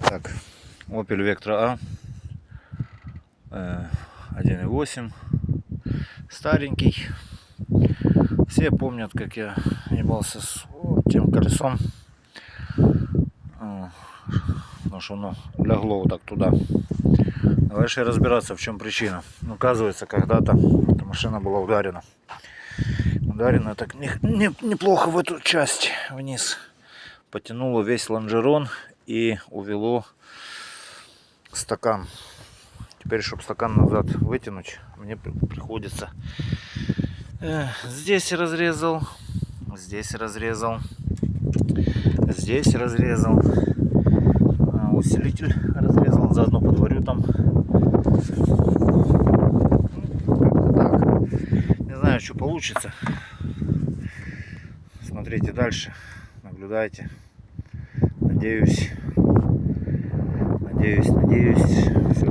Так, Опель вектора А 1.8, старенький. Все помнят, как я ебался с тем колесом, потому что оно лягло вот так туда. Дальше разбираться, в чем причина. Оказывается, когда-то эта машина была ударена так неплохо в эту часть вниз. Потянуло весь лонжерон и увело стакан. Теперь, чтобы стакан назад вытянуть, мне приходится здесь разрезал, здесь разрезал, здесь разрезал, усилитель разрезал, заодно подварю там. Как-то так. Не знаю, что получится. Смотрите дальше, наблюдайте. Надеюсь, все